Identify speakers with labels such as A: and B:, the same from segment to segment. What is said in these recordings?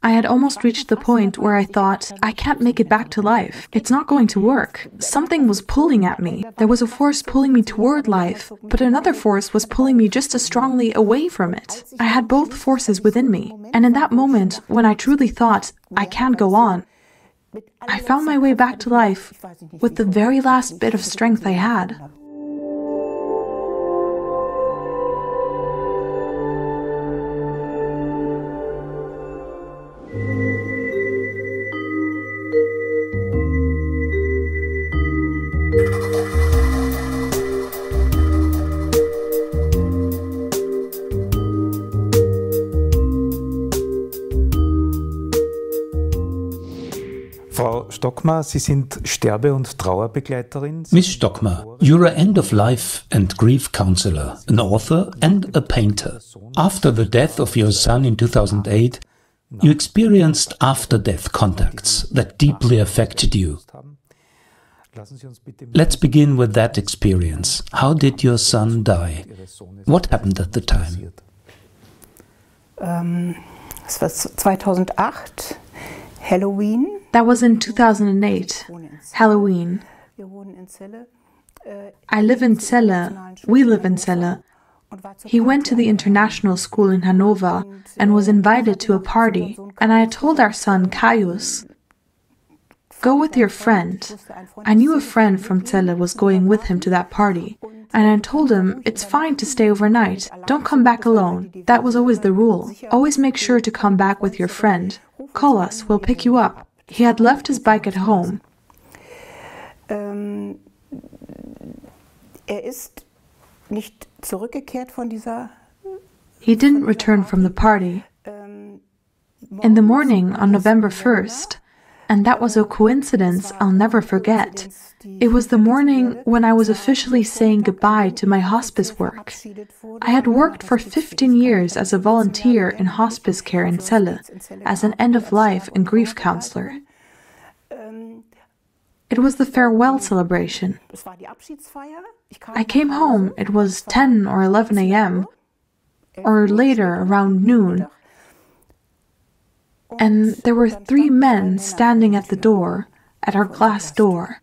A: I had almost reached the point where I thought, I can't make it back to life. It's not going to work. Something was pulling at me. There was a force pulling me toward life, but another force was pulling me just as strongly away from it. I had both forces within me, and in that moment, when I truly thought, I can't go on, I found my way back to life with the very last bit of strength I had.
B: Frau Stockmar, Sie sind Sterbe- und Trauerbegleiterin.
C: Miss Stockmar, you're an end-of-life and grief counselor, an author and a painter. After the death of your son in 2008, you experienced after-death contacts that deeply affected you. Let's begin with that experience. How did your son die? What happened at the time?
D: Es war 2008, Halloween.
A: That was in 2008, Halloween. I live in Celle, we live in Celle. He went to the international school in Hanover and was invited to a party, and I had told our son Cajus, go with your friend. I knew a friend from Celle was going with him to that party, and I told him it's fine to stay overnight, don't come back alone. That was always the rule. Always make sure to come back with your friend. Call us, we'll pick you up. He had left his bike at home. He didn't return from the party. In the morning on November 1st, and that was a coincidence I'll never forget. It was the morning when I was officially saying goodbye to my hospice work. I had worked for 15 years as a volunteer in hospice care in Celle, as an end-of-life and grief counselor. It was the farewell celebration. I came home, it was 10 or 11 a.m., or later, around noon, and there were 3 men standing at the door, at our glass door.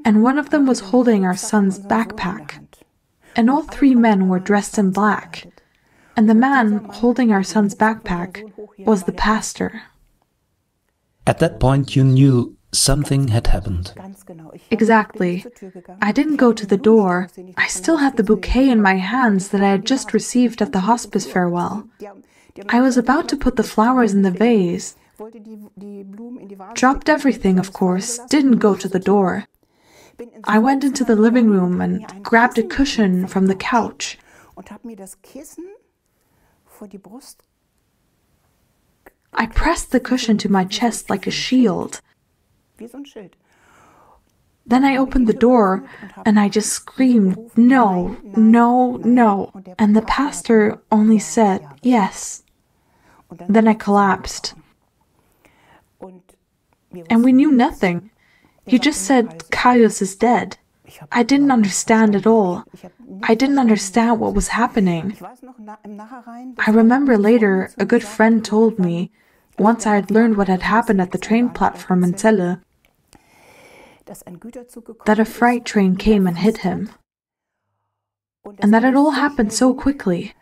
A: And one of them was holding our son's backpack. And all 3 men were dressed in black. And the man holding our son's backpack was the pastor.
C: At that point you knew something had happened.
A: Exactly. I didn't go to the door. I still had the bouquet in my hands that I had just received at the hospice farewell. I was about to put the flowers in the vase. Dropped everything, of course, didn't go to the door. I went into the living room and grabbed a cushion from the couch. I pressed the cushion to my chest like a shield. Then I opened the door and I just screamed, no, no, no. And the pastor only said, yes. Then I collapsed. And we knew nothing. He just said, Cajus is dead. I didn't understand at all. I didn't understand what was happening. I remember later, a good friend told me, once I had learned what had happened at the train platform in Celle, that a freight train came and hit him. And that it all happened so quickly.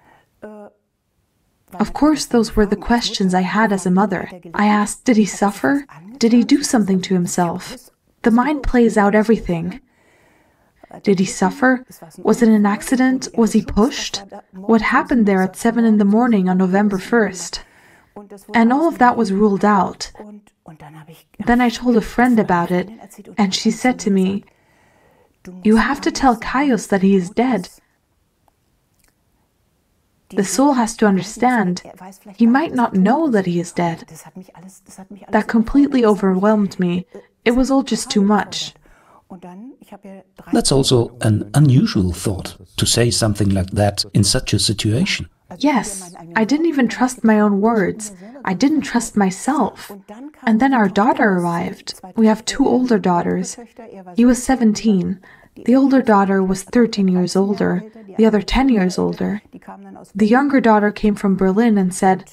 A: Of course, those were the questions I had as a mother. I asked, did he suffer? Did he do something to himself? The mind plays out everything. Did he suffer? Was it an accident? Was he pushed? What happened there at 7 in the morning on November 1st? And all of that was ruled out. Then I told a friend about it, and she said to me, you have to tell Cajus that he is dead. The soul has to understand. He might not know that he is dead. That completely overwhelmed me. It was all just too much.
C: That's also an unusual thought, to say something like that in such a situation.
A: Yes, I didn't even trust my own words. I didn't trust myself. And then our daughter arrived. We have 2 older daughters. He was 17. The older daughter was 13 years older, the other 10 years older. The younger daughter came from Berlin and said,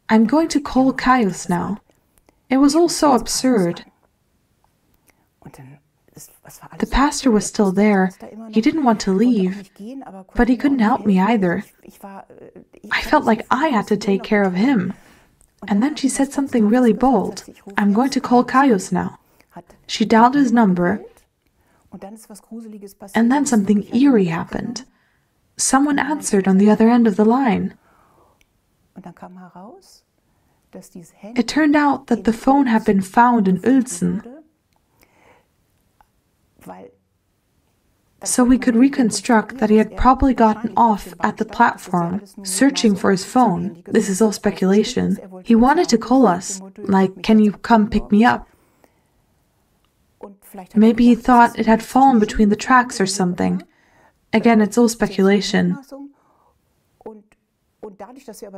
A: I'm going to call Cajus now. It was all so absurd. The pastor was still there. He didn't want to leave, but he couldn't help me either. I felt like I had to take care of him. And then she said something really bold. I'm going to call Cajus now. She dialed his number, and then something eerie happened. Someone answered on the other end of the line. It turned out that the phone had been found in Uelzen. So we could reconstruct that he had probably gotten off at the platform, searching for his phone. This is all speculation. He wanted to call us, like, can you come pick me up? Maybe he thought it had fallen between the tracks or something. Again, it's all speculation.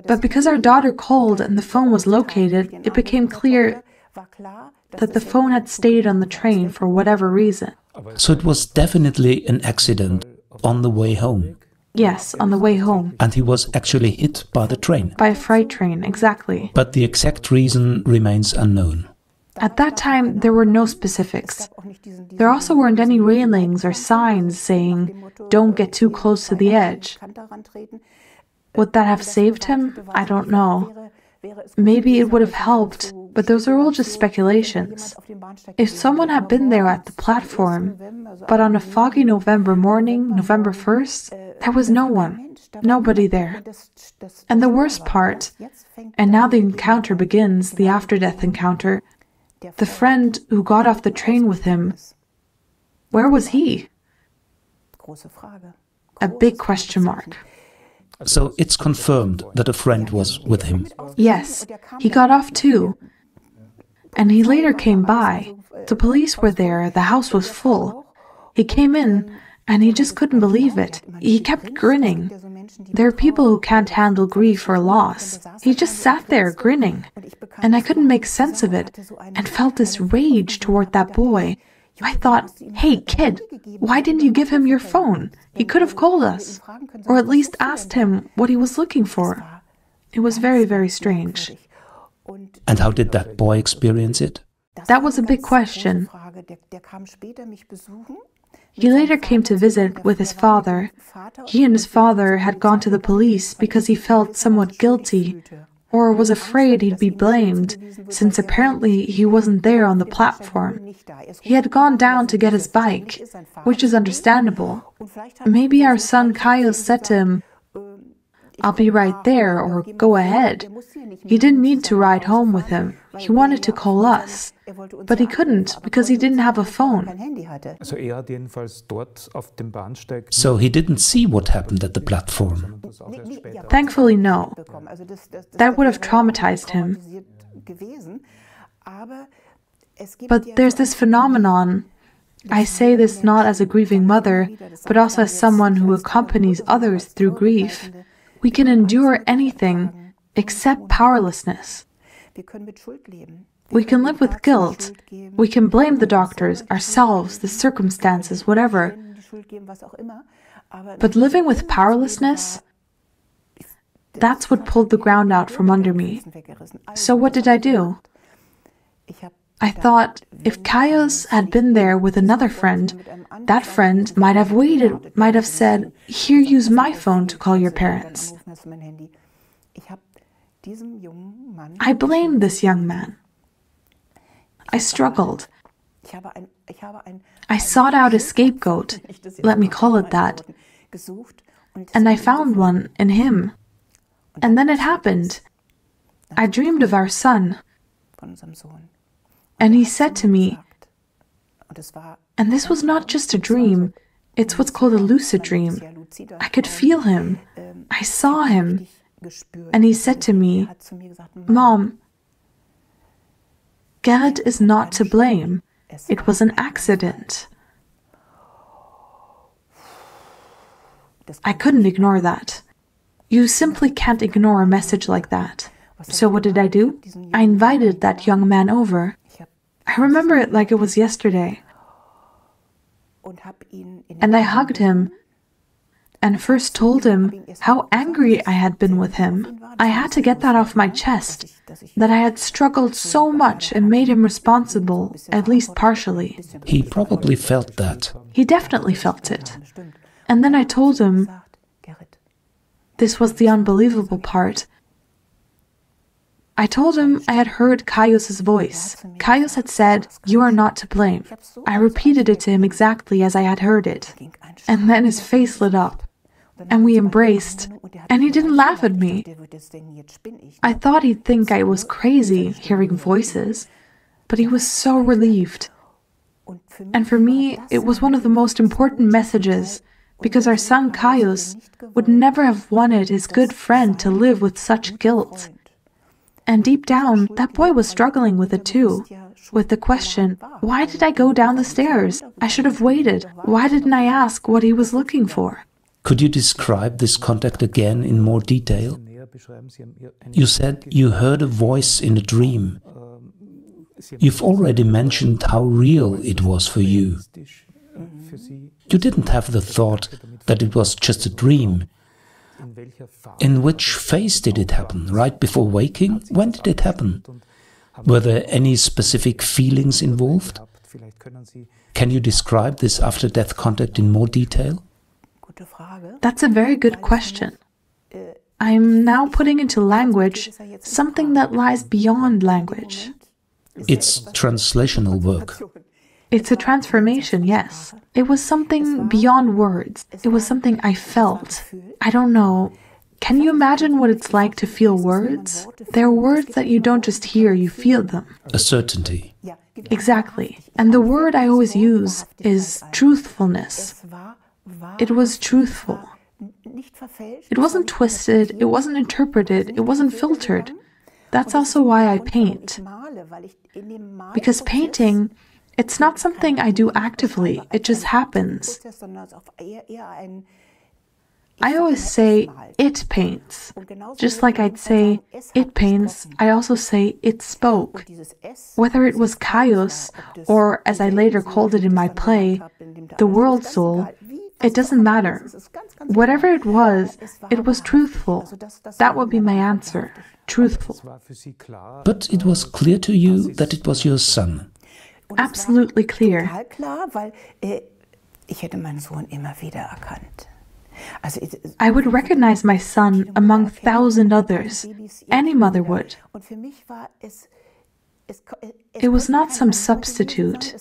A: But because our daughter called and the phone was located, it became clear that the phone had stayed on the train for whatever reason.
C: So it was definitely an accident on the way home.
A: Yes, on the way home.
C: And he was actually hit by the train.
A: By a freight train, exactly.
C: But the exact reason remains unknown.
A: At that time, there were no specifics. There also weren't any railings or signs saying, don't get too close to the edge. Would that have saved him? I don't know. Maybe it would have helped, but those are all just speculations. If someone had been there at the platform, but on a foggy November morning, November 1st, there was no one, nobody there. And the worst part, and now the encounter begins, the after-death encounter, the friend who got off the train with him, where was he? A big question mark.
C: So it's confirmed that a friend was with him.
A: Yes, he got off too. And he later came by. The police were there, the house was full. He came in, and he just couldn't believe it. He kept grinning. There are people who can't handle grief or loss. He just sat there grinning. And I couldn't make sense of it, and felt this rage toward that boy. I thought, hey kid, why didn't you give him your phone? He could have called us, or at least asked him what he was looking for. It was very, very strange.
C: And how did that boy experience it?
A: That was a big question. He later came to visit with his father. He and his father had gone to the police because he felt somewhat guilty, or was afraid he'd be blamed, since apparently he wasn't there on the platform. He had gone down to get his bike, which is understandable. Maybe our son Cajus said to him, I'll be right there, or go ahead. He didn't need to ride home with him. He wanted to call us, but he couldn't because he didn't have a phone.
C: So he didn't see what happened at the platform.
A: Thankfully, no. That would have traumatized him. But there's this phenomenon. I say this not as a grieving mother, but also as someone who accompanies others through grief. We can endure anything except powerlessness. We can live with guilt. We can blame the doctors, ourselves, the circumstances, whatever. But living with powerlessness, that's what pulled the ground out from under me. So what did I do? I thought, if Cajus had been there with another friend, that friend might have waited, might have said, here, use my phone to call your parents. I blamed this young man. I struggled. I sought out a scapegoat, let me call it that, and I found one in him. And then it happened. I dreamed of our son. And he said to me, and this was not just a dream, it's what's called a lucid dream. I could feel him. I saw him. And he said to me, Mom, Gerrit is not to blame. It was an accident. I couldn't ignore that. You simply can't ignore a message like that. So what did I do? I invited that young man over. I remember it like it was yesterday. And I hugged him. and first told him how angry I had been with him. I had to get that off my chest, that I had struggled so much and made him responsible, at least partially.
C: He probably felt that.
A: He definitely felt it. And then I told him, this was the unbelievable part. I told him I had heard Cajus' voice. Cajus had said, "You are not to blame." I repeated it to him exactly as I had heard it. And then his face lit up, and we embraced, and he didn't laugh at me. I thought he'd think I was crazy hearing voices, but he was so relieved. And for me, it was one of the most important messages, because our son Cajus would never have wanted his good friend to live with such guilt. And deep down, that boy was struggling with it too, with the question, why did I go down the stairs? I should have waited. Why didn't I ask what he was looking for?
C: Could you describe this contact again in more detail? You said you heard a voice in a dream. You've already mentioned how real it was for you. You didn't have the thought that it was just a dream. In which phase did it happen? Right before waking? When did it happen? Were there any specific feelings involved? Can you describe this after-death contact in more detail?
A: That's a very good question. I'm now putting into language something that lies beyond language.
C: It's translational work.
A: It's a transformation, yes. It was something beyond words. It was something I felt. I don't know. Can you imagine what it's like to feel words? They're words that you don't just hear, you feel them.
C: A certainty.
A: Exactly. And the word I always use is truthfulness. It was truthful. It wasn't twisted, it wasn't interpreted, it wasn't filtered. That's also why I paint. Because painting, it's not something I do actively, it just happens. I always say, it paints. Just like I'd say, it paints, I also say, it spoke. Whether it was Cajus, or as I later called it in my play, the world soul, it doesn't matter. Whatever it was truthful. That would be my answer. Truthful.
C: But it was clear to you that it was your son.
A: Absolutely clear. I would recognize my son among 1,000 others. Any mother would. It was not some substitute.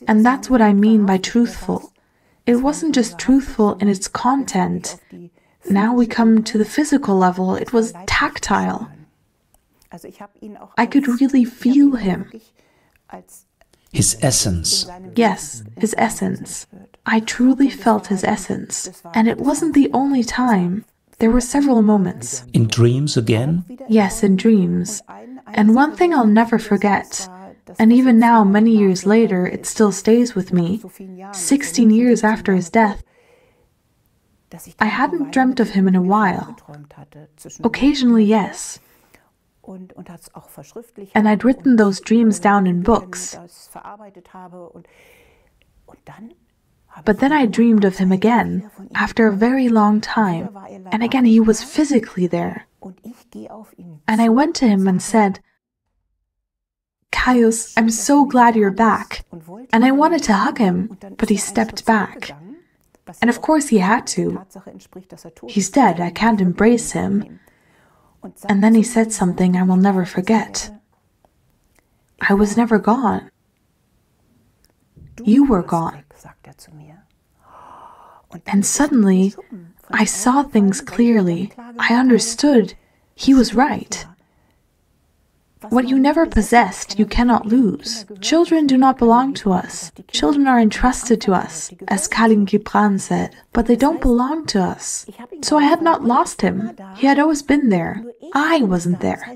A: And that's what I mean by truthful. It wasn't just truthful in its content. Now we come to the physical level. It was tactile. I could really feel him.
C: His essence.
A: Yes, his essence. I truly felt his essence. And it wasn't the only time. There were several moments.
C: In dreams again?
A: Yes, in dreams. And one thing I'll never forget, and even now, many years later, it still stays with me, 16 years after his death, I hadn't dreamt of him in a while. Occasionally, yes. And I'd written those dreams down in books. But then I dreamed of him again, after a very long time, and again he was physically there. And I went to him and said, "Cajus, I'm so glad you're back." And I wanted to hug him, but he stepped back. And of course he had to. He's dead, I can't embrace him. And then he said something I will never forget. I was never gone. You were gone. And suddenly, I saw things clearly. I understood. He was right. What you never possessed, you cannot lose. Children do not belong to us. Children are entrusted to us, as Khalil Gibran said, but they don't belong to us. So I had not lost him. He had always been there. I wasn't there.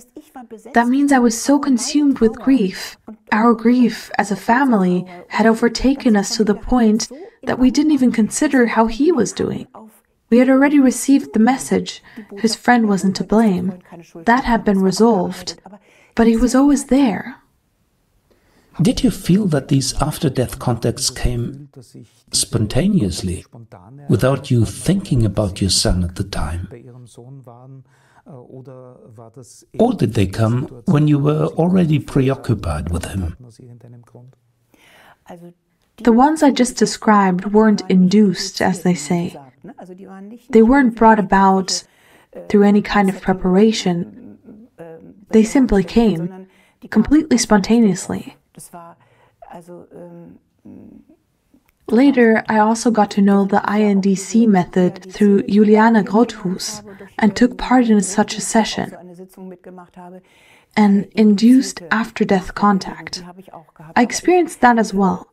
A: That means I was so consumed with grief. Our grief as a family had overtaken us to the point that we didn't even consider how he was doing. We had already received the message. His friend wasn't to blame. That had been resolved. But he was always there.
C: Did you feel that these after-death contacts came spontaneously, without you thinking about your son at the time? Or did they come when you were already preoccupied with him?
A: The ones I just described weren't induced, as they say. They weren't brought about through any kind of preparation. They simply came, completely spontaneously. Later, I also got to know the INDC method through Juliana Grothus and took part in such a session. An induced after-death contact. I experienced that as well.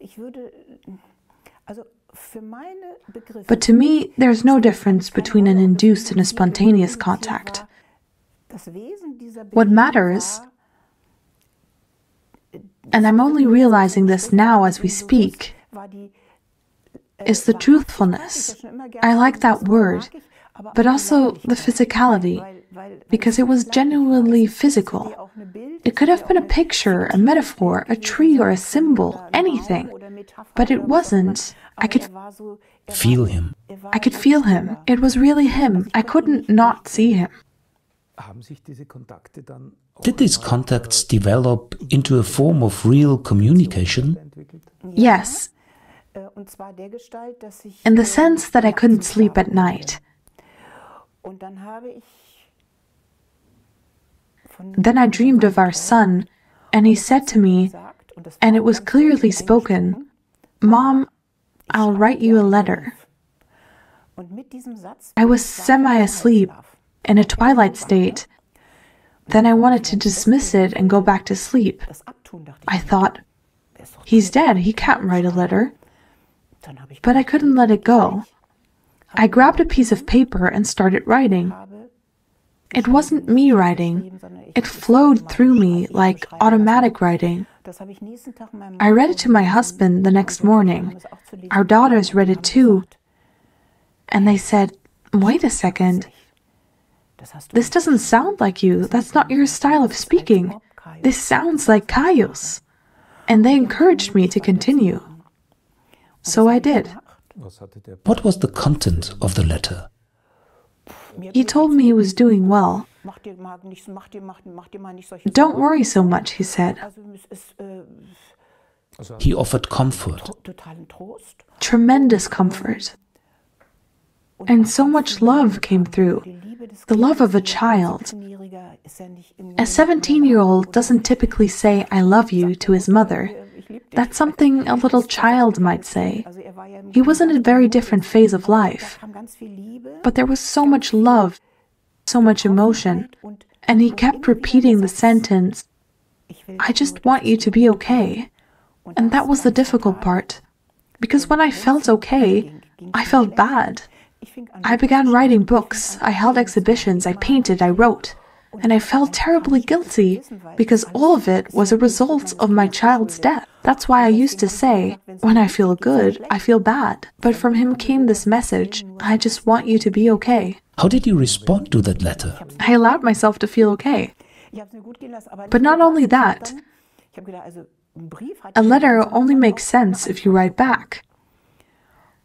A: But to me, there's no difference between an induced and a spontaneous contact. What matters, and I'm only realizing this now as we speak, is the truthfulness. I like that word, but also the physicality, because it was genuinely physical. It could have been a picture, a metaphor, a tree or a symbol, anything, but it wasn't. I could
C: Feel him.
A: I could feel him. It was really him. I couldn't not see him.
C: Did these contacts develop into a form of real communication?
A: Yes, in the sense that I couldn't sleep at night. Then I dreamed of our son, and he said to me, and it was clearly spoken, "Mom, I'll write you a letter." I was semi-asleep, in a twilight state. Then I wanted to dismiss it and go back to sleep. I thought, he's dead, he can't write a letter. But I couldn't let it go. I grabbed a piece of paper and started writing. It wasn't me writing. It flowed through me like automatic writing. I read it to my husband the next morning. Our daughters read it too. And they said, "Wait a second. This doesn't sound like you. That's not your style of speaking. This sounds like Cajus." And they encouraged me to continue. So I did.
C: What was the content of the letter?
A: He told me he was doing well. "Don't worry so much," he said.
C: He offered comfort.
A: Tremendous comfort. And so much love came through. The love of a child. A 17-year-old doesn't typically say, "I love you" to his mother. That's something a little child might say. He was in a very different phase of life. But there was so much love, so much emotion. And he kept repeating the sentence, "I just want you to be okay." And that was the difficult part. Because when I felt okay, I felt bad. I began writing books, I held exhibitions, I painted, I wrote. And I felt terribly guilty, because all of it was a result of my child's death. That's why I used to say, when I feel good, I feel bad. But from him came this message, "I just want you to be okay."
C: How did you respond to that letter?
A: I allowed myself to feel okay. But not only that, a letter only makes sense if you write back.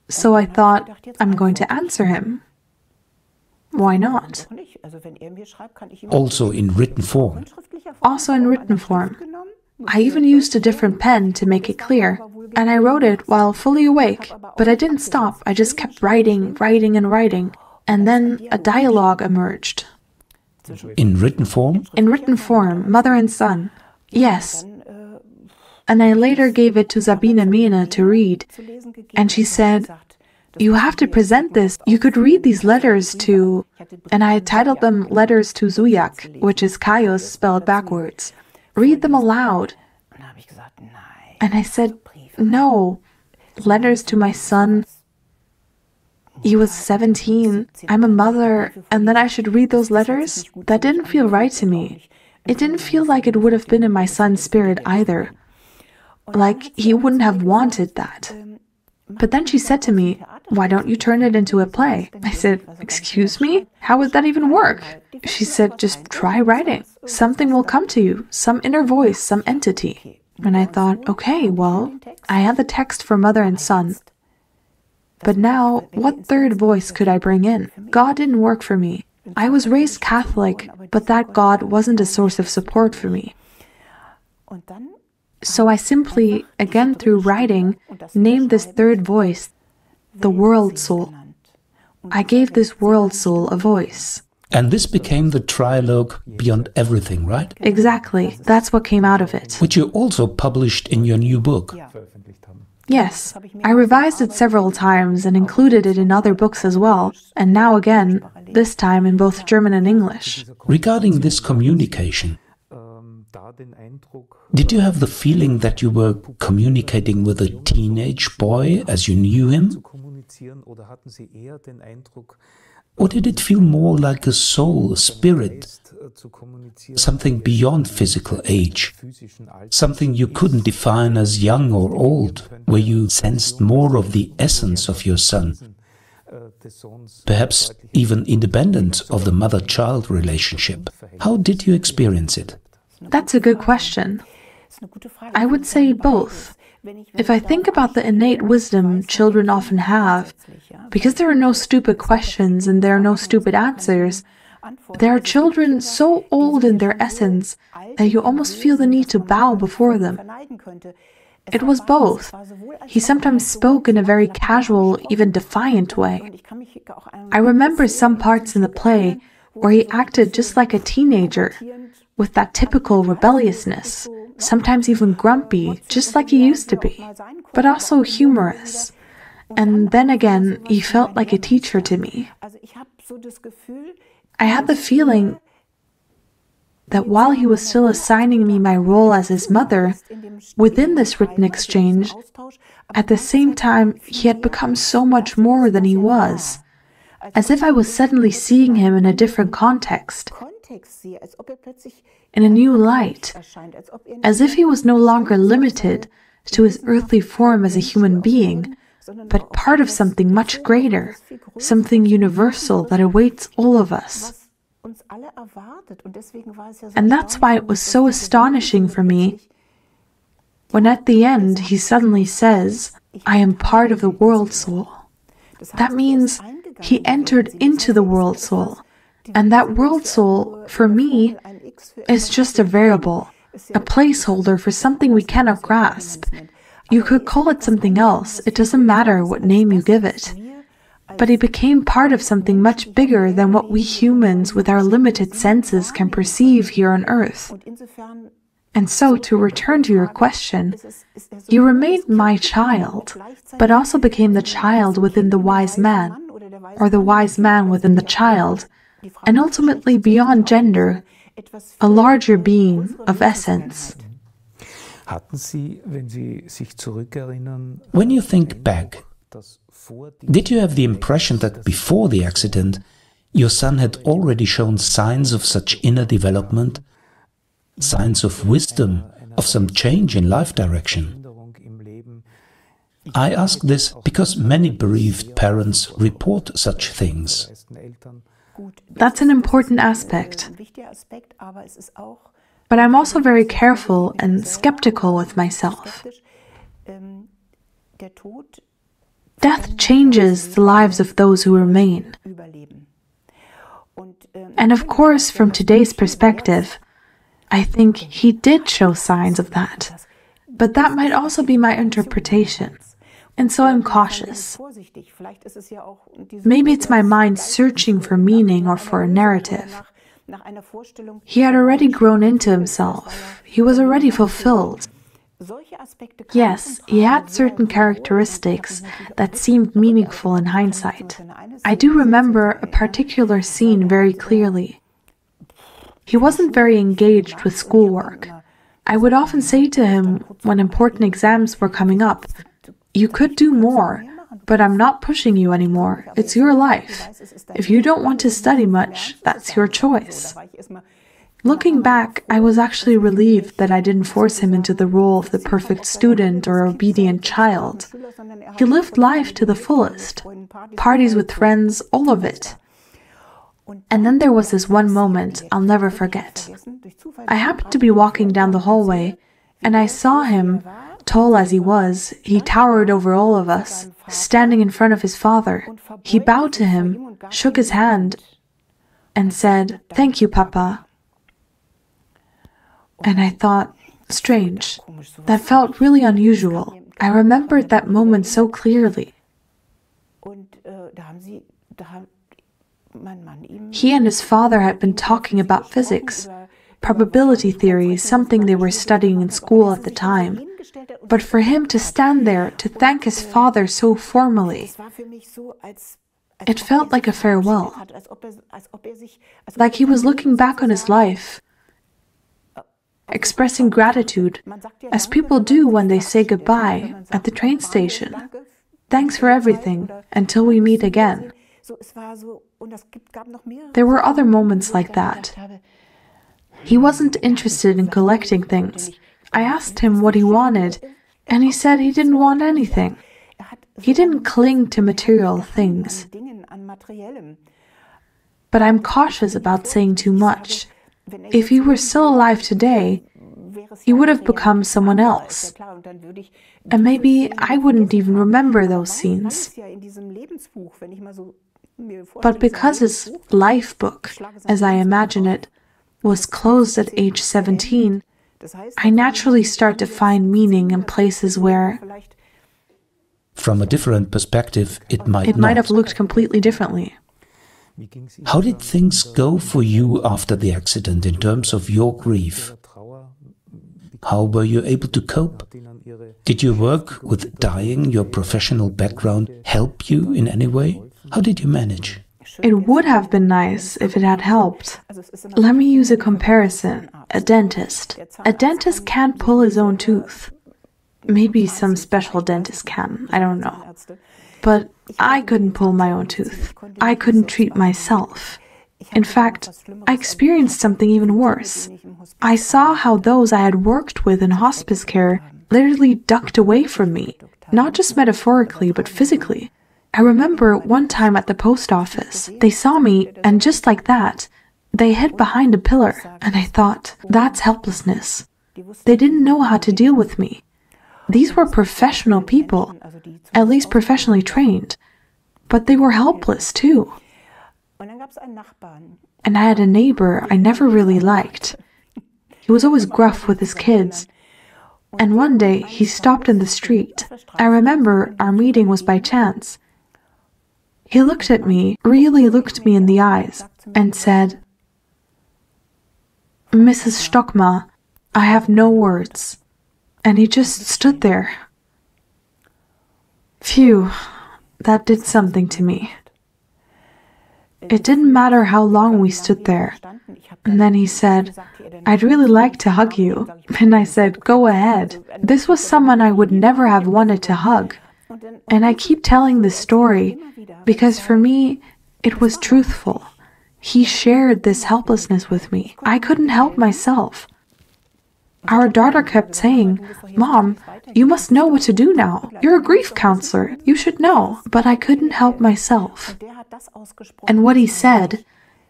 A: So I thought, I'm going to answer him. Why not?
C: Also in written form.
A: Also in written form. I even used a different pen to make it clear, and I wrote it while fully awake, but I didn't stop. I just kept writing, and writing, and then a dialogue emerged.
C: In written form?
A: In written form, mother and son. Yes. And I later gave it to Sabine Mehmet to read, and she said, "You have to present this. You could read these letters to..." And I titled them Letters to Zuyak, which is Cajus spelled backwards. "Read them aloud." And I said, "No, letters to my son. He was 17. I'm a mother, and then I should read those letters? That didn't feel right to me. It didn't feel like it would have been in my son's spirit either. Like he wouldn't have wanted that." But then she said to me, "Why don't you turn it into a play?" I said, "Excuse me? How would that even work?" She said, "Just try writing. Something will come to you, some inner voice, some entity." And I thought, okay, well, I had the text for mother and son. But now, what third voice could I bring in? God didn't work for me. I was raised Catholic, but that God wasn't a source of support for me. So I simply, again through writing, named this third voice the world soul. I gave this world soul a voice.
C: And this became the trilogue Beyond Everything, right?
A: Exactly. That's what came out of it.
C: Which you also published in your new book.
A: Yes. I revised it several times and included it in other books as well, and now again, this time in both German and English.
C: Regarding this communication, did you have the feeling that you were communicating with a teenage boy as you knew him? Or did it feel more like a soul, a spirit, something beyond physical age, something you couldn't define as young or old, where you sensed more of the essence of your son, perhaps even independent of the mother-child relationship? How did you experience it?
A: That's a good question. I would say both. If I think about the innate wisdom children often have, because there are no stupid questions and there are no stupid answers, there are children so old in their essence that you almost feel the need to bow before them. It was both. He sometimes spoke in a very casual, even defiant way. I remember some parts in the play where he acted just like a teenager, with that typical rebelliousness, sometimes even grumpy, just like he used to be, but also humorous. And then again, he felt like a teacher to me. I had the feeling that while he was still assigning me my role as his mother, within this written exchange, at the same time, he had become so much more than he was, as if I was suddenly seeing him in a different context, in a new light, as if he was no longer limited to his earthly form as a human being, but part of something much greater, something universal that awaits all of us. And that's why it was so astonishing for me when at the end he suddenly says, "I am part of the world soul." That means he entered into the world soul. And that world soul, for me, is just a variable, a placeholder for something we cannot grasp. You could call it something else, it doesn't matter what name you give it. But he became part of something much bigger than what we humans with our limited senses can perceive here on Earth. And so, to return to your question, he remained my child, but also became the child within the wise man, or the wise man within the child, and ultimately beyond gender, a larger being of essence.
C: When you think back, did you have the impression that before the accident, your son had already shown signs of such inner development, signs of wisdom, of some change in life direction? I ask this because many bereaved parents report such things.
A: That's an important aspect. But I'm also very careful and skeptical with myself. Death changes the lives of those who remain. And of course, from today's perspective, I think he did show signs of that. But that might also be my interpretation. And so I'm cautious. Maybe it's my mind searching for meaning or for a narrative. He had already grown into himself. He was already fulfilled. Yes, he had certain characteristics that seemed meaningful in hindsight. I do remember a particular scene very clearly. He wasn't very engaged with schoolwork. I would often say to him when important exams were coming up, "You could do more, but I'm not pushing you anymore. It's your life. If you don't want to study much, that's your choice." Looking back, I was actually relieved that I didn't force him into the role of the perfect student or obedient child. He lived life to the fullest. Parties with friends, all of it. And then there was this one moment I'll never forget. I happened to be walking down the hallway, And I saw him, tall as he was, he towered over all of us, standing in front of his father. He bowed to him, shook his hand, and said, "Thank you, Papa." And I thought, strange. That felt really unusual. I remembered that moment so clearly. He and his father had been talking about physics, probability theory, something they were studying in school at the time. But for him to stand there to thank his father so formally, it felt like a farewell. Like he was looking back on his life, expressing gratitude, as people do when they say goodbye at the train station. Thanks for everything, until we meet again. There were other moments like that. He wasn't interested in collecting things. I asked him what he wanted, and he said he didn't want anything. He didn't cling to material things. But I'm cautious about saying too much. If he were still alive today, he would have become someone else. And maybe I wouldn't even remember those scenes. But because his life book, as I imagine it, was closed at age 17, I naturally start to find meaning in places where,
C: from a different perspective, it might
A: have looked completely differently.
C: How did things go for you after the accident in terms of your grief? How were you able to cope? Did your work with dying, your professional background, help you in any way? How did you manage?
A: It would have been nice if it had helped. Let me use a comparison. A dentist. A dentist can't pull his own tooth. Maybe some special dentist can, I don't know. But I couldn't pull my own tooth. I couldn't treat myself. In fact, I experienced something even worse. I saw how those I had worked with in hospice care literally ducked away from me, not just metaphorically, but physically. I remember one time at the post office, they saw me, and just like that, they hid behind a pillar, and I thought, that's helplessness. They didn't know how to deal with me. These were professional people, at least professionally trained, but they were helpless too. And I had a neighbor I never really liked. He was always gruff with his kids. And one day he stopped in the street. I remember our meeting was by chance. He looked at me, really looked me in the eyes, and said, "Mrs. Stockmar, I have no words." And he just stood there. Phew, that did something to me. It didn't matter how long we stood there. And then he said, "I'd really like to hug you." And I said, "Go ahead." This was someone I would never have wanted to hug. And I keep telling this story because for me, it was truthful. He shared this helplessness with me. I couldn't help myself. Our daughter kept saying, "Mom, you must know what to do now. You're a grief counselor. You should know." But I couldn't help myself. And what he said,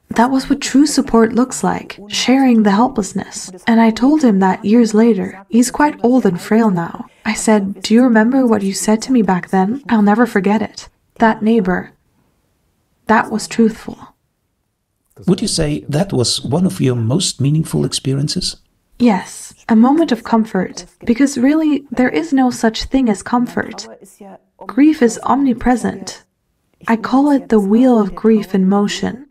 A: that was what true support looks like, sharing the helplessness. And I told him that years later. He's quite old and frail now. I said, "Do you remember what you said to me back then? I'll never forget it." That neighbor, that was truthful.
C: Would you say that was one of your most meaningful experiences?
A: Yes, a moment of comfort, because really there is no such thing as comfort. Grief is omnipresent. I call it the wheel of grief in motion.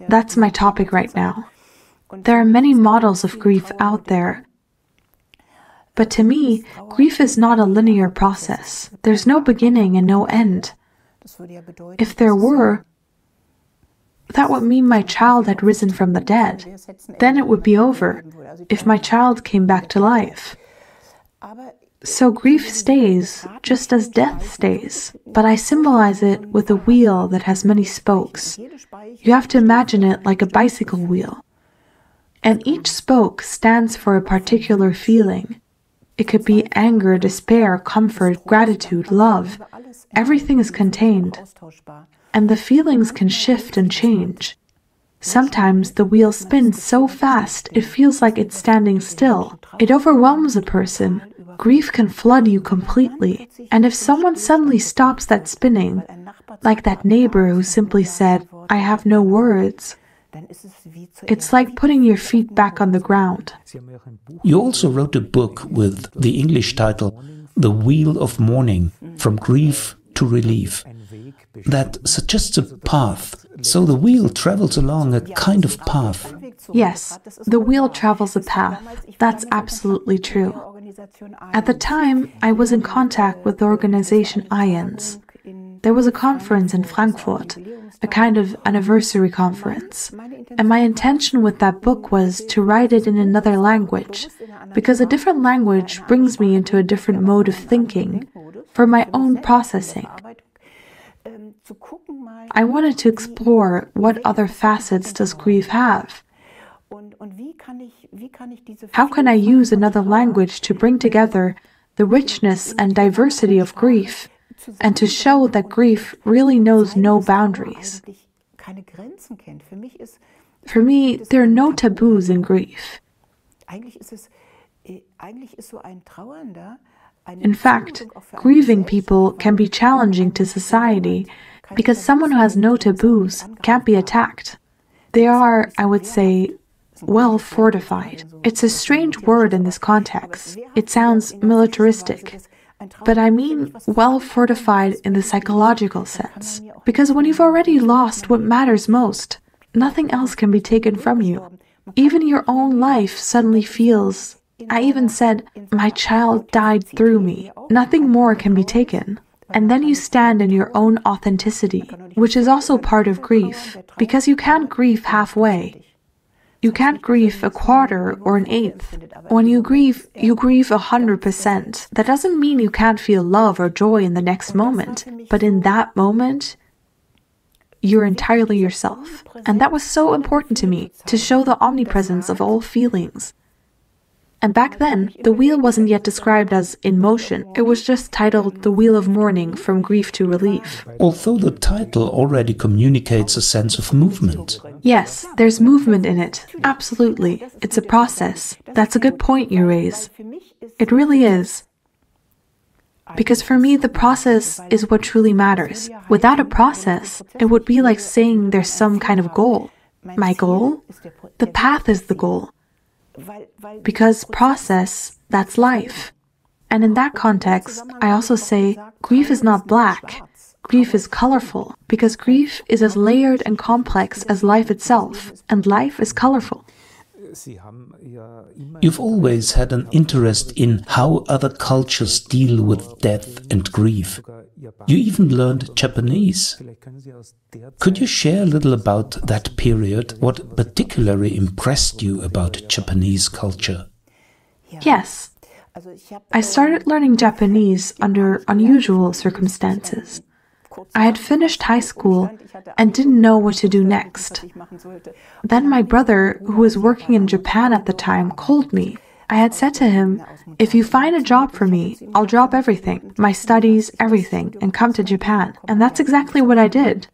A: That's my topic right now. There are many models of grief out there. But to me, grief is not a linear process. There's no beginning and no end. If there were, that would mean my child had risen from the dead. Then it would be over, if my child came back to life. So grief stays, just as death stays. But I symbolize it with a wheel that has many spokes. You have to imagine it like a bicycle wheel. And each spoke stands for a particular feeling. It could be anger, despair, comfort, gratitude, love. Everything is contained. And the feelings can shift and change. Sometimes the wheel spins so fast it feels like it's standing still. It overwhelms a person. Grief can flood you completely. And if someone suddenly stops that spinning, like that neighbor who simply said, "I have no words," it's like putting your feet back on the ground.
C: You also wrote a book with the English title, The Wheel of Mourning, From Grief to Relief, that suggests a path. So the wheel travels along a kind of path.
A: Yes, the wheel travels a path. That's absolutely true. At the time, I was in contact with the organization IANS. There was a conference in Frankfurt, a kind of anniversary conference. And my intention with that book was to write it in another language, because a different language brings me into a different mode of thinking for my own processing. I wanted to explore what other facets does grief have. How can I use another language to bring together the richness and diversity of grief, and to show that grief really knows no boundaries? For me, there are no taboos in grief. In fact, grieving people can be challenging to society because someone who has no taboos can't be attacked. They are, I would say, well fortified. It's a strange word in this context. It sounds militaristic. But I mean well fortified in the psychological sense. Because when you've already lost what matters most, nothing else can be taken from you. Even your own life suddenly feels... I even said, "My child died through me. Nothing more can be taken." And then you stand in your own authenticity, which is also part of grief, because you can't grieve halfway. You can't grieve a quarter or an eighth. When you grieve 100%. That doesn't mean you can't feel love or joy in the next moment, but in that moment, you're entirely yourself. And that was so important to me, to show the omnipresence of all feelings. And back then, the wheel wasn't yet described as in motion. It was just titled The Wheel of Mourning, From Grief to Relief.
C: Although the title already communicates a sense of movement.
A: Yes, there's movement in it. Absolutely. It's a process. That's a good point you raise. It really is. Because for me, the process is what truly matters. Without a process, it would be like saying there's some kind of goal. My goal? The path is the goal. Because process, that's life. And in that context, I also say grief is not black. Grief is colorful, because grief is as layered and complex as life itself, and life is colorful.
C: You've always had an interest in how other cultures deal with death and grief. You even learned Japanese. Could you share a little about that period? What particularly impressed you about Japanese culture?
A: Yes. I started learning Japanese under unusual circumstances. I had finished high school and didn't know what to do next. Then my brother, who was working in Japan at the time, called me. I had said to him, "If you find a job for me, I'll drop everything, my studies, everything, and come to Japan." And that's exactly what I did.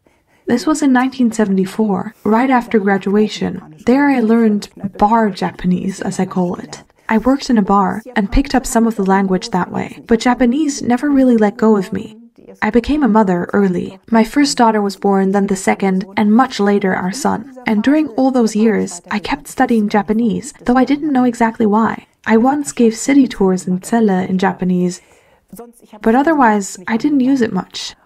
A: This was in 1974, right after graduation. There I learned bar Japanese, as I call it. I worked in a bar and picked up some of the language that way, but Japanese never really let go of me. I became a mother early. My first daughter was born, then the second, and much later our son. And during all those years, I kept studying Japanese, though I didn't know exactly why. I once gave city tours in Celle in Japanese, but otherwise I didn't use it much.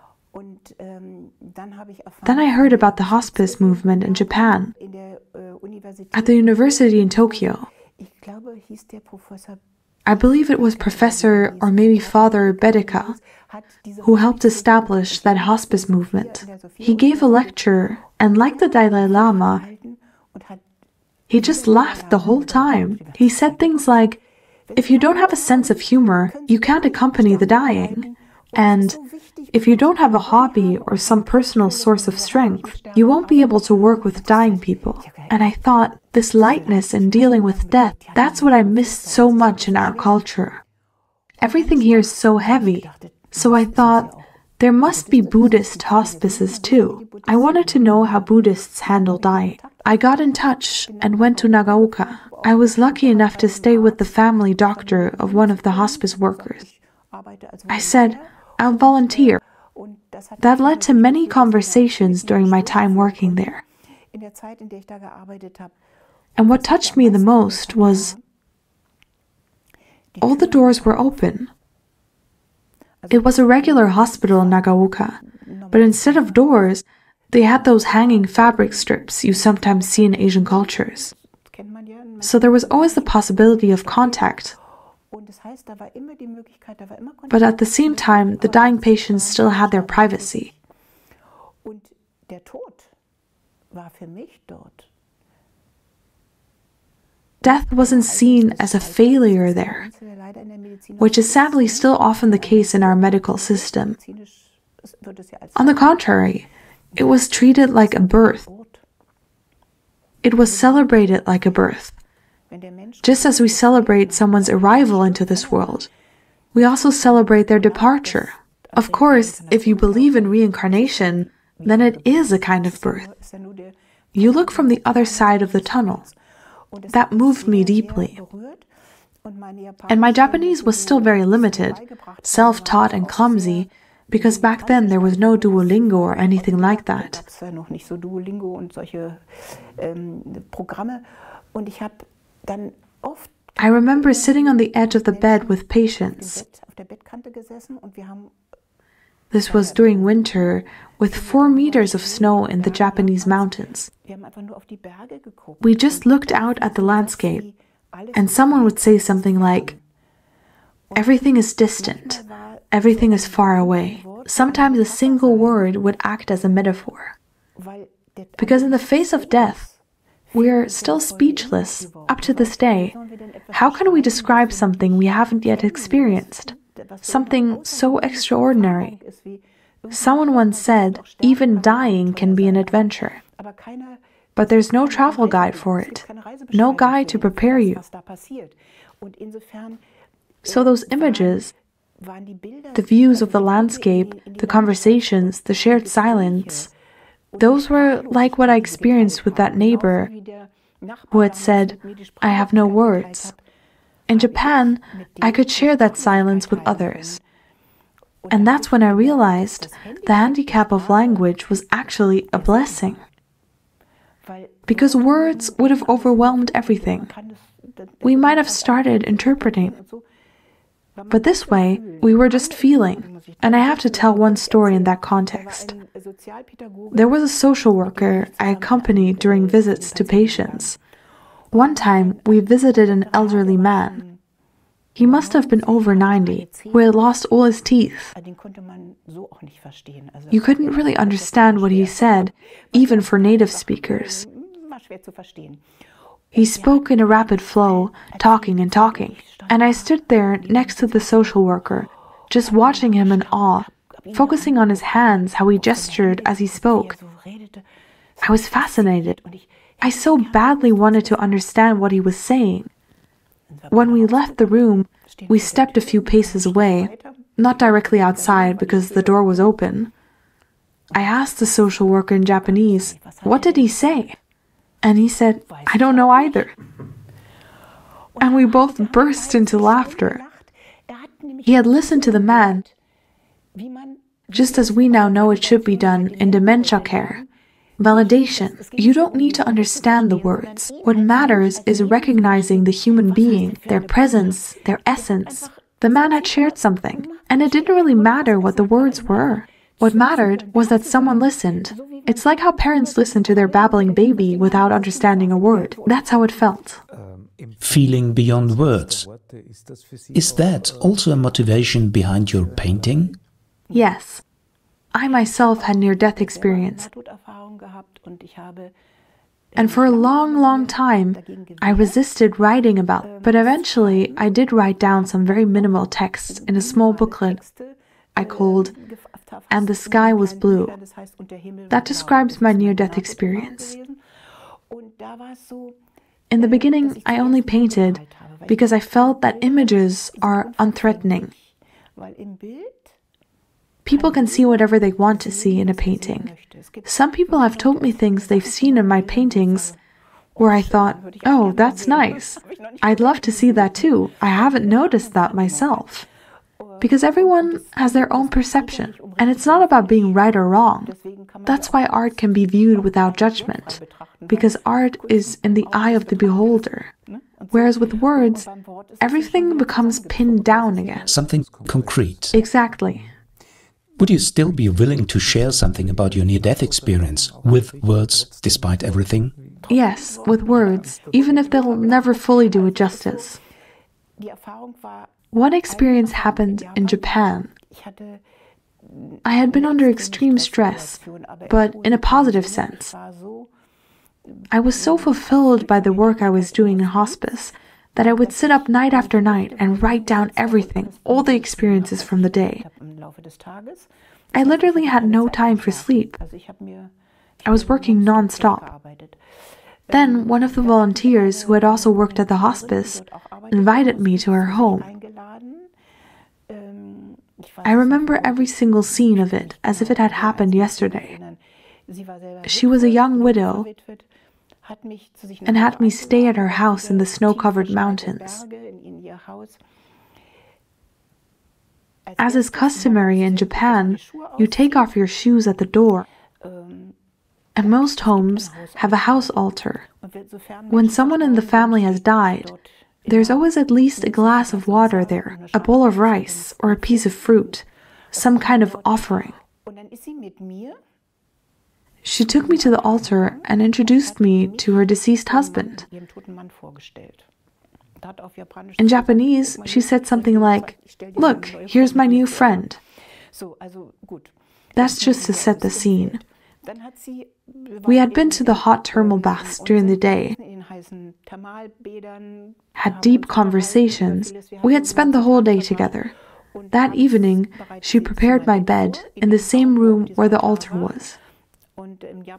A: Then I heard about the hospice movement in Japan, at the university in Tokyo. I believe it was Professor or maybe Father Bedeka who helped establish that hospice movement. He gave a lecture, and like the Dalai Lama, he just laughed the whole time. He said things like, "If you don't have a sense of humor, you can't accompany the dying. And if you don't have a hobby or some personal source of strength, you won't be able to work with dying people." And I thought, this lightness in dealing with death, that's what I missed so much in our culture. Everything here is so heavy. So I thought, there must be Buddhist hospices too. I wanted to know how Buddhists handle dying. I got in touch and went to Nagaoka. I was lucky enough to stay with the family doctor of one of the hospice workers. I said, I'll volunteer. That led to many conversations during my time working there. And what touched me the most was all the doors were open. It was a regular hospital in Nagaoka, but instead of doors, they had those hanging fabric strips you sometimes see in Asian cultures. So there was always the possibility of contact. But at the same time, the dying patients still had their privacy. Death wasn't seen as a failure there, which is sadly still often the case in our medical system. On the contrary, it was treated like a birth. It was celebrated like a birth. Just as we celebrate someone's arrival into this world, we also celebrate their departure. Of course, if you believe in reincarnation, then it is a kind of birth. You look from the other side of the tunnel. That moved me deeply. And my Japanese was still very limited, self-taught and clumsy, because back then there was no Duolingo or anything like that. I remember sitting on the edge of the bed with patients. This was during winter, with 4 meters of snow in the Japanese mountains. We just looked out at the landscape, and someone would say something like, "Everything is distant, everything is far away." Sometimes a single word would act as a metaphor. Because in the face of death, we are still speechless up to this day. How can we describe something we haven't yet experienced? Something so extraordinary. Someone once said, even dying can be an adventure. But there's no travel guide for it, no guide to prepare you. So those images, the views of the landscape, the conversations, the shared silence, those were like what I experienced with that neighbor who had said, "I have no words." In Japan, I could share that silence with others. And that's when I realized the handicap of language was actually a blessing. Because words would have overwhelmed everything. We might have started interpreting. But this way, we were just feeling. And I have to tell one story in that context. There was a social worker I accompanied during visits to patients. One time, we visited an elderly man. He must have been over 90, who had lost all his teeth. You couldn't really understand what he said, even for native speakers. He spoke in a rapid flow, talking and talking, and I stood there next to the social worker, just watching him in awe, focusing on his hands, how he gestured as he spoke. I was fascinated. I so badly wanted to understand what he was saying. When we left the room, we stepped a few paces away, not directly outside because the door was open. I asked the social worker in Japanese, "What did he say?" And he said, "I don't know either." And we both burst into laughter. He had listened to the man, just as we now know it should be done in dementia care. Validation. You don't need to understand the words. What matters is recognizing the human being, their presence, their essence. The man had shared something, and it didn't really matter what the words were. What mattered was that someone listened. It's like how parents listen to their babbling baby without understanding a word. That's how it felt.
C: Feeling beyond words. Is that also a motivation behind your painting?
A: Yes. I myself had near-death experience. And for a long time, I resisted writing about it. But eventually, I did write down some very minimal text in a small booklet I called "And the Sky Was Blue." That describes my near-death experience. In the beginning, I only painted because I felt that images are unthreatening. People can see whatever they want to see in a painting. Some people have told me things they've seen in my paintings where I thought, oh, that's nice. I'd love to see that too. I haven't noticed that myself. Because everyone has their own perception, and it's not about being right or wrong. That's why art can be viewed without judgment, because art is in the eye of the beholder. Whereas with words, everything becomes pinned down again.
C: Something concrete.
A: Exactly.
C: Would you still be willing to share something about your near-death experience with words, despite everything?
A: Yes, with words, even if they'll never fully do it justice. One experience happened in Japan. I had been under extreme stress, but in a positive sense. I was so fulfilled by the work I was doing in hospice that I would sit up night after night and write down everything, all the experiences from the day. I literally had no time for sleep. I was working non-stop. Then one of the volunteers, who had also worked at the hospice, invited me to her home. I remember every single scene of it as if it had happened yesterday. She was a young widow and had me stay at her house in the snow-covered mountains. As is customary in Japan, you take off your shoes at the door. And most homes have a house altar. When someone in the family has died, there's always at least a glass of water there, a bowl of rice, or a piece of fruit, some kind of offering. She took me to the altar and introduced me to her deceased husband. In Japanese, she said something like, "Look, here's my new friend." That's just to set the scene. We had been to the hot thermal baths during the day, had deep conversations. We had spent the whole day together. That evening, she prepared my bed in the same room where the altar was.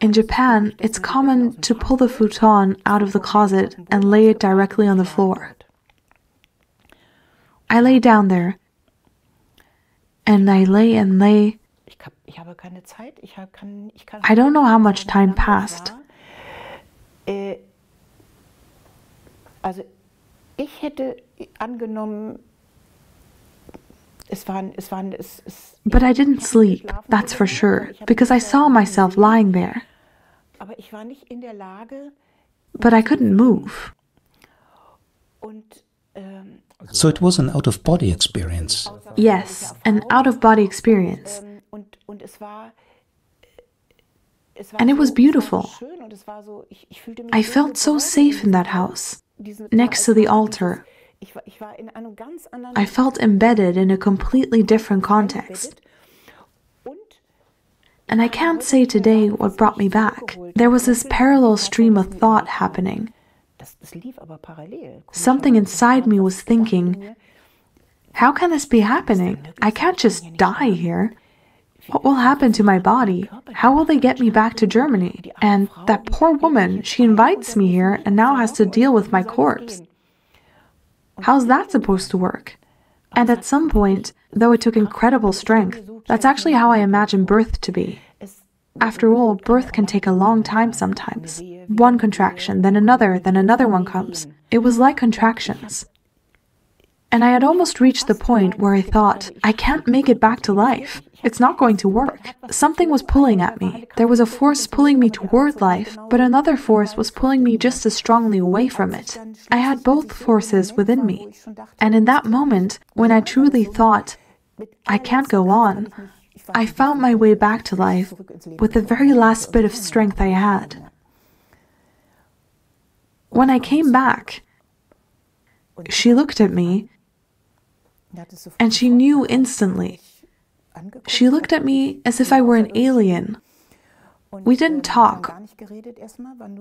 A: In Japan, it's common to pull the futon out of the closet and lay it directly on the floor. I lay down there, and I lay and lay. I don't know how much time passed. But I didn't sleep, that's for sure, because I saw myself lying there. But I couldn't move.
C: So it was an out-of-body experience.
A: Yes, an out-of-body experience. And it was beautiful. I felt so safe in that house, next to the altar. I felt embedded in a completely different context. And I can't say today what brought me back. There was this parallel stream of thought happening. Something inside me was thinking, how can this be happening? I can't just die here. What will happen to my body? How will they get me back to Germany? And that poor woman, she invites me here and now has to deal with my corpse. How's that supposed to work? And at some point, though it took incredible strength, that's actually how I imagine birth to be. After all, birth can take a long time sometimes. One contraction, then another one comes. It was like contractions. And I had almost reached the point where I thought, I can't make it back to life. It's not going to work. Something was pulling at me. There was a force pulling me toward life, but another force was pulling me just as strongly away from it. I had both forces within me. And in that moment, when I truly thought, I can't go on, I found my way back to life with the very last bit of strength I had. When I came back, she looked at me, and she knew instantly. She looked at me as if I were an alien. We didn't talk,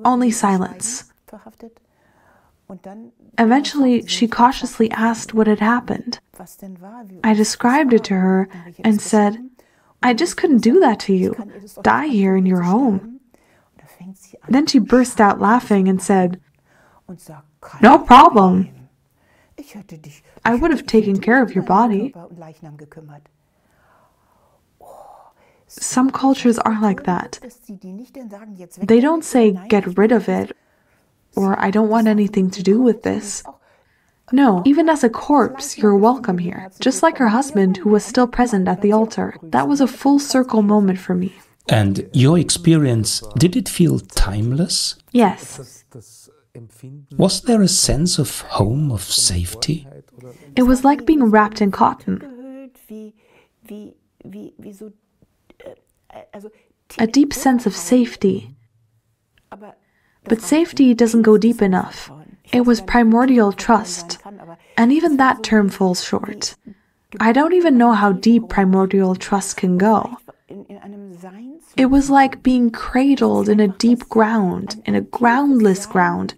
A: only silence. Eventually, she cautiously asked what had happened. I described it to her and said, I just couldn't do that to you. Die here in your home. Then she burst out laughing and said, no problem. I would have taken care of your body. Some cultures are like that. They don't say, get rid of it, or I don't want anything to do with this. No, even as a corpse, you're welcome here. Just like her husband, who was still present at the altar. That was a full circle moment for me.
C: And your experience, did it feel timeless?
A: Yes.
C: Was there a sense of home, of safety?
A: It was like being wrapped in cotton. A deep sense of safety. But safety doesn't go deep enough. It was primordial trust, and even that term falls short. I don't even know how deep primordial trust can go. It was like being cradled in a deep ground, in a groundless ground.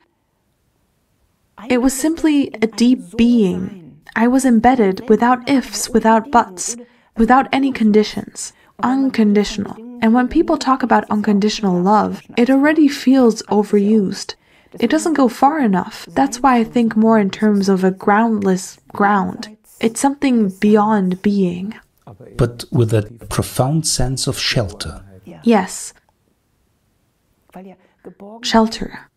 A: It was simply a deep being. I was embedded without ifs, without buts, without any conditions. Unconditional. And when people talk about unconditional love, it already feels overused. It doesn't go far enough. That's why I think more in terms of a groundless ground. It's something beyond being.
C: But with a profound sense of shelter.
A: Yes. Shelter.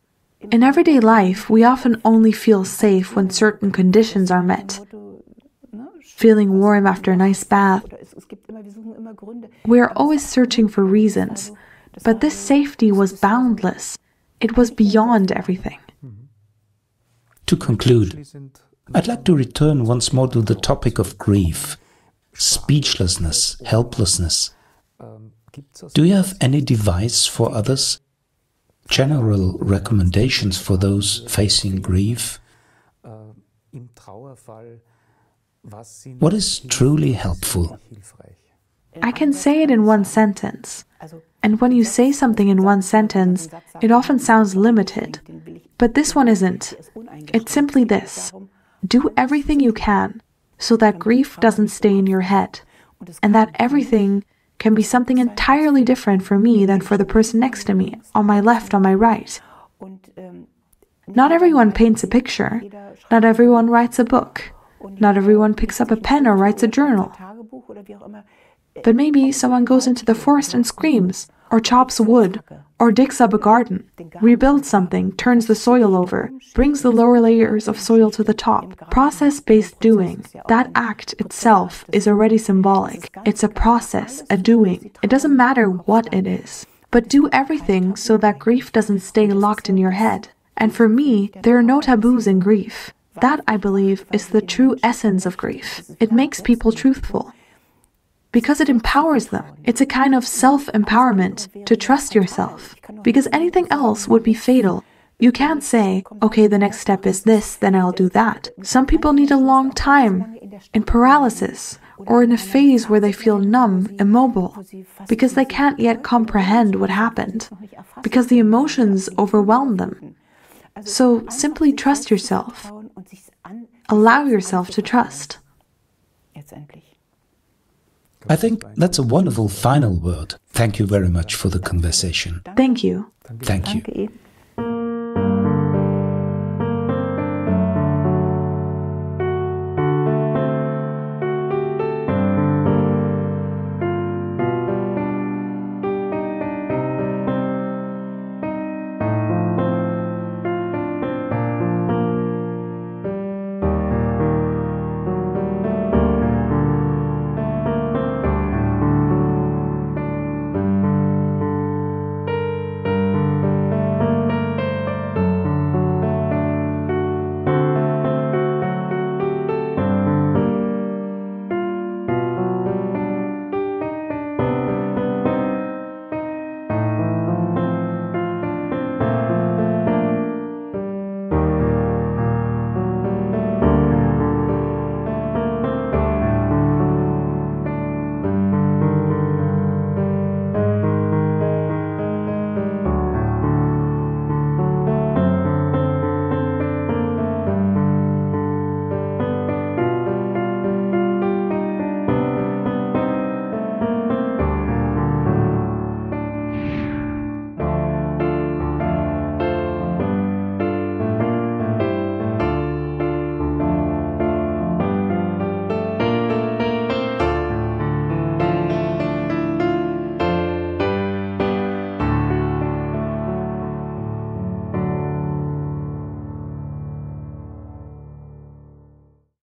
A: In everyday life, we often only feel safe when certain conditions are met. Feeling warm after a nice bath. We are always searching for reasons, but this safety was boundless. It was beyond everything.
C: To conclude, I'd like to return once more to the topic of grief, speechlessness, helplessness. Do you have any advice for others? General recommendations for those facing grief? What is truly helpful?
A: I can say it in one sentence. And when you say something in one sentence, it often sounds limited. But this one isn't. It's simply this. Do everything you can so that grief doesn't stay in your head, and that everything can be something entirely different for me than for the person next to me, on my left, on my right. Not everyone paints a picture. Not everyone writes a book. Not everyone picks up a pen or writes a journal. But maybe someone goes into the forest and screams, or chops wood, or digs up a garden, rebuilds something, turns the soil over, brings the lower layers of soil to the top. Process-based doing, that act itself is already symbolic. It's a process, a doing. It doesn't matter what it is. But do everything so that grief doesn't stay locked in your head. And for me, there are no taboos in grief. That, I believe, is the true essence of grief. It makes people truthful. Because it empowers them. It's a kind of self-empowerment to trust yourself. Because anything else would be fatal. You can't say, okay, the next step is this, then I'll do that. Some people need a long time in paralysis or in a phase where they feel numb, immobile, because they can't yet comprehend what happened, because the emotions overwhelm them. So simply trust yourself. Allow yourself to trust.
C: I think that's a wonderful final word. Thank you very much for the conversation.
A: Thank you.
C: Thank you.